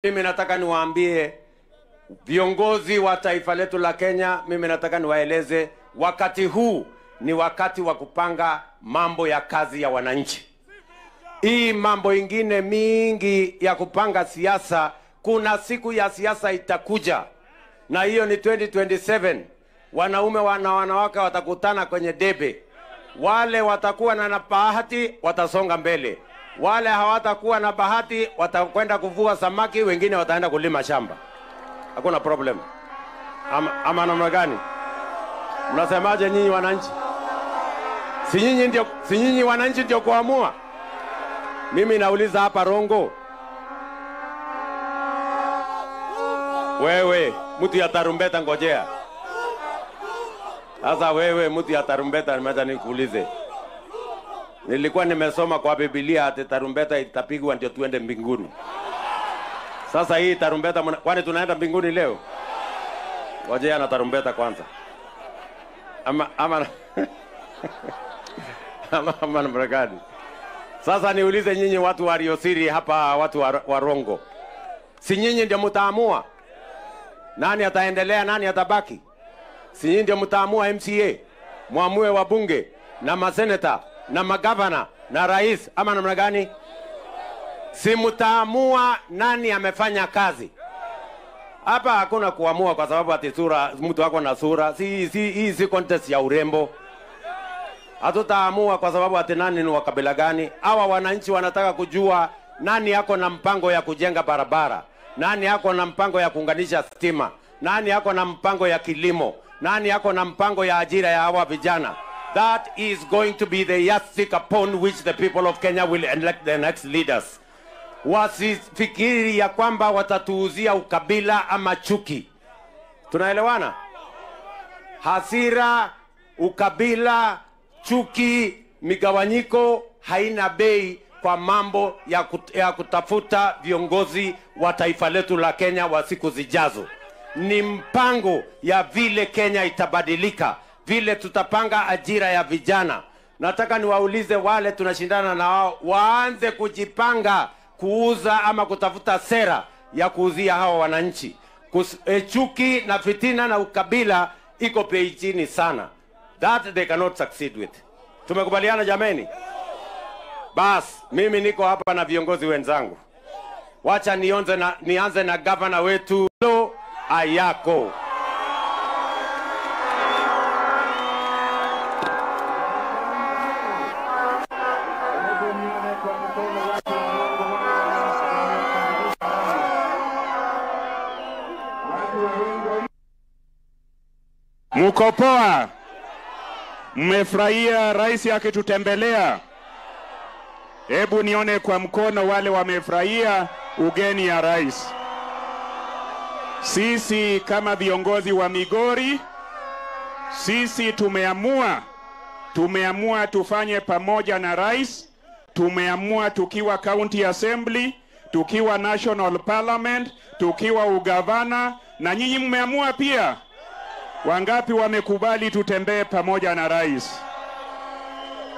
Mimi nataka niwaambie viongozi wa taifa letu la Kenya, mimi nataka niwaeleze wakati huu ni wakati wa kupanga mambo ya kazi ya wananchi. Hii mambo ingine mingi ya kupanga siasa, kuna siku ya siasa itakuja, na hiyo ni 2027. Wanaume na wanawake watakutana kwenye debe. Wale watakuwa na bahati watasonga mbele, wale hawatakuwa na bahati watakwenda kuvua samaki, wengine wataenda kulima shamba. Hakuna problem. Ama namna gani? Mnasemaje nyinyi wananchi? Si nyinyi wananchi ndio kuamua? Mimi nauliza hapa Rongo, wewe mtu ya tarumbeta, ngojea sasa. Wewe mtu ya tarumbeta, nimeacha nikuulize. Nilikuwa nimesoma kwa Biblia ati tarumbeta itapigwa ndio tuende mbinguni. Sasa hii tarumbeta, kwani tunaenda mbinguni leo? Ngojea na tarumbeta kwanza. Ama namna gani? Sasa niulize nyinyi watu waliosiri hapa, watu wa Rongo, si nyinyi ndio mtaamua nani ataendelea, nani atabaki? Si nyinyi ndio mtaamua MCA, muamue wabunge na maseneta na magavana na rais, ama namna gani? Si mtaamua nani amefanya kazi? Hapa hakuna kuamua kwa sababu ati sura, mtu wako na sura. Hii si contest ya urembo. Hatutaamua kwa sababu ati nani ni wa kabila gani. Hawa wananchi wanataka kujua nani yako na mpango ya kujenga barabara, nani yako na mpango ya kuunganisha stima, nani yako na mpango ya kilimo, nani yako na mpango ya ajira ya hawa vijana. That is going to be the yardstick upon which the people of Kenya will elect the next leaders. Wasifikiri ya kwamba watatuuzia ukabila ama chuki. Tunaelewana? Hasira, ukabila, chuki, migawanyiko haina bei kwa mambo ya kutafuta viongozi wa taifa letu la Kenya wa siku zijazo. Ni mpango ya vile Kenya itabadilika, vile tutapanga ajira ya vijana. Nataka niwaulize wale tunashindana na wao, waanze kujipanga kuuza ama kutafuta sera ya kuuzia hawa wananchi. Chuki na fitina na ukabila iko bei chini sana. That they cannot succeed with. Tumekubaliana jameni? Bas, mimi niko hapa na viongozi wenzangu. Wacha nianze na governor wetu Ayako. Mko poa? Mmefurahia rais akitutembelea? Hebu nione kwa mkono wale wamefurahia ugeni ya rais. Sisi kama viongozi wa Migori, sisi tumeamua tufanye pamoja na rais. Tumeamua tukiwa county assembly, tukiwa national parliament, tukiwa ugavana, na nyinyi mmeamua pia. Wangapi wamekubali tutembee pamoja na rais?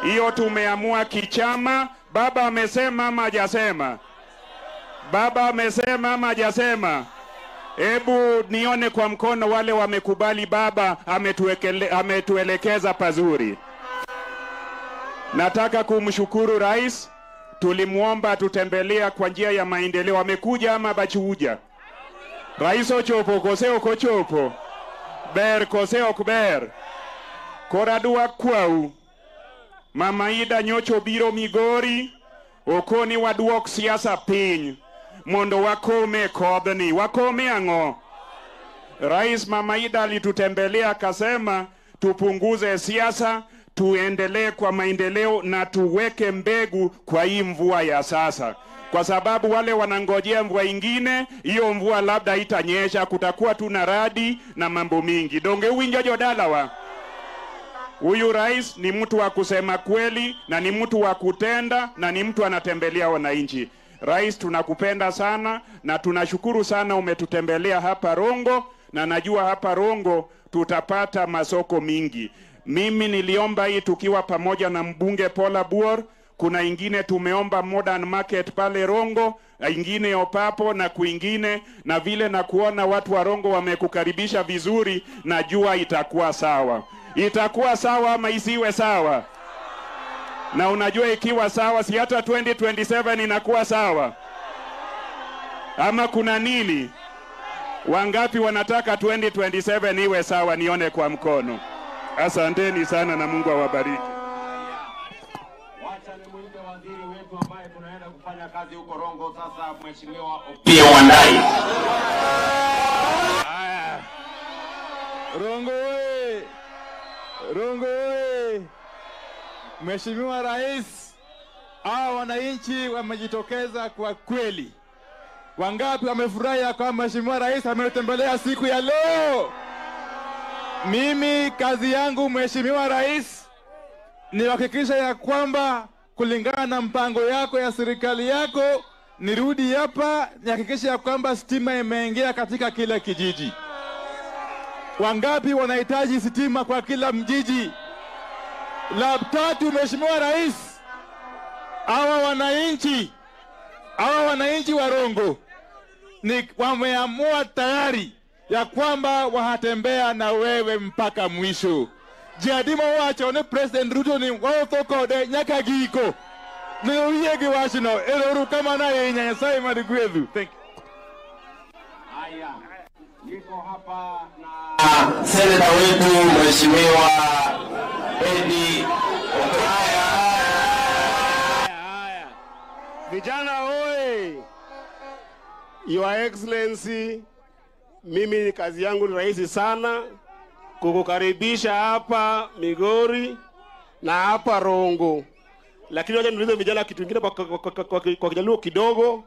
Hiyo tumeamua kichama. Baba amesema ama hajasema? Baba amesema ama hajasema? Hebu nione kwa mkono wale wamekubali baba ametuelekeza pazuri. Nataka kumshukuru rais. Tulimuomba tutembelea kwa njia ya maendeleo. Amekuja ama bachuja? Rais ochopo koseo kochopo. Ber koseo kuber. Koradua kwau. Mama Ida nyocho biro Migori. Okoni waduok siasa piny. Mondo wakome kodhni. Wakome ango? Rais Mama Ida alitutembelea akasema tupunguze siasa, tuendelee kwa maendeleo na tuweke mbegu kwa hii mvua ya sasa. Kwa sababu wale wanangojea mvua ingine, hiyo mvua labda itanyesha, kutakuwa tuna radi na mambo mingi. Donge uwinjo jodalawa. Huyu rais ni mtu wa kusema kweli na ni mtu wa kutenda na ni mtu anatembelea wananchi. Rais, tunakupenda sana na tunashukuru sana umetutembelea hapa Rongo, na najua hapa Rongo tutapata masoko mingi. Mimi niliomba hii tukiwa pamoja na mbunge Paula Buor. Kuna ingine tumeomba modern market pale Rongo, ingine Opapo na kwingine, na vile na kuona watu wa Rongo wamekukaribisha vizuri, najua itakuwa sawa. Itakuwa sawa ama isiwe sawa? Na unajua ikiwa sawa, si hata 2027 inakuwa sawa? Ama kuna nini? Wangapi wanataka 2027 iwe sawa? Nione kwa mkono. Asanteni sana na Mungu awabariki. Wacha nimuite waziri wetu ambaye tunaenda kufanya kazi huko Rongo sasa, Mheshimiwa Opiyo Wandayi. Rongo oye! Rongo oye! Mheshimiwa Rais, hao wananchi wamejitokeza kwa kweli. Wangapi wamefurahi kwa Mheshimiwa Rais ametembelea siku ya leo? Mimi kazi yangu Mheshimiwa Rais ni kuhakikisha ya kwamba kulingana na mpango yako ya serikali yako, nirudi hapa nihakikisha ya kwamba stima imeingia katika kila kijiji. Wangapi wanahitaji stima kwa kila mjiji? La tatu, Mheshimiwa Rais, hawa wananchi wa Rongo ni wameamua tayari ya kwamba wahatembea na wewe mpaka mwisho. Jadimo wacho ne President Ruto ni wawotoko de nyaka giko. Ni uyegi washino eloru kama na yenya Nyasaye madigwedu. Thank you. Haya, niko hapa na seneta wetu Mheshimiwa Edi Opiyo. Haya. Vijana oi! Your Excellency, mimi kazi yangu ni rahisi sana kukukaribisha hapa Migori na hapa Rongo. Lakini wacha niulize vijana kitu kingine kwa kijaluo kidogo.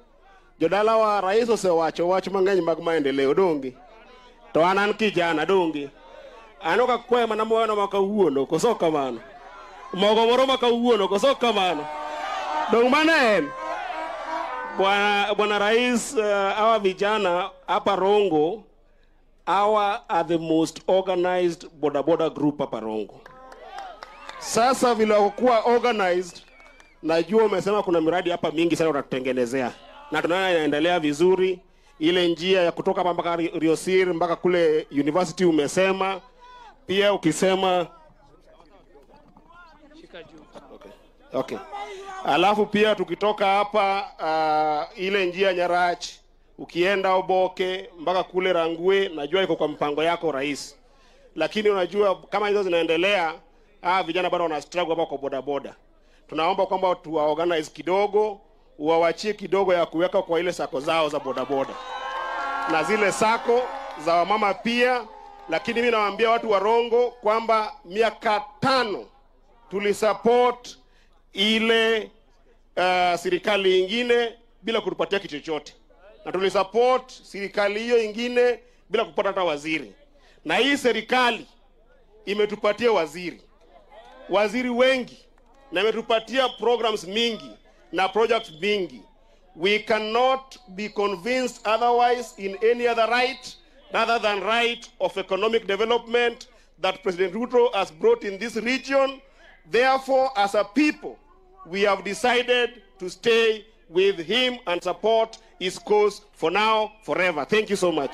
Jodala wa rais osewacho mang'eny mag maendeleo dongi. To anan kijana dongi. Anoka kwe manamo wana makawuono koso kamano. Mogo moro makawuono koso kamano. Dong manen. Bwana Rais, hawa vijana hapa Rongo, hawa are the most organized boda group hapa Rongo. Sasa vile wakuwa organized, najua umesema kuna miradi hapa mingi sana unatutengenezea. Na tunaona inaendelea vizuri. Ile njia ya kutoka hapa mpaka Riosir mpaka kule university umesema. Pia ukisema Okay. Alafu pia tukitoka hapa ile njia Nyarach ukienda Oboke mpaka kule Rangwe, najua iko kwa mpango yako rais. Lakini unajua kama hizo zinaendelea, vijana bado wana struggle hapa kwa boda. Tunaomba kwamba tuwaorganize kidogo, uwawachie kidogo ya kuweka kwa ile sako zao za boda. Na zile sako za wamama pia. Lakini mimi nawaambia watu wa Rongo kwamba miaka 5 tulisupport ile serikali ingine bila kutupatia kitu chochote. Na tulisupport serikali hiyo ingine bila kupata hata waziri. Na hii serikali imetupatia waziri wengi, na imetupatia programs mingi na projects mingi. We cannot be convinced otherwise in any other right rather than right of economic development that President Ruto has brought in this region. Therefore, as a people, we have decided to stay with him and support his cause for now, forever. Thank you so much.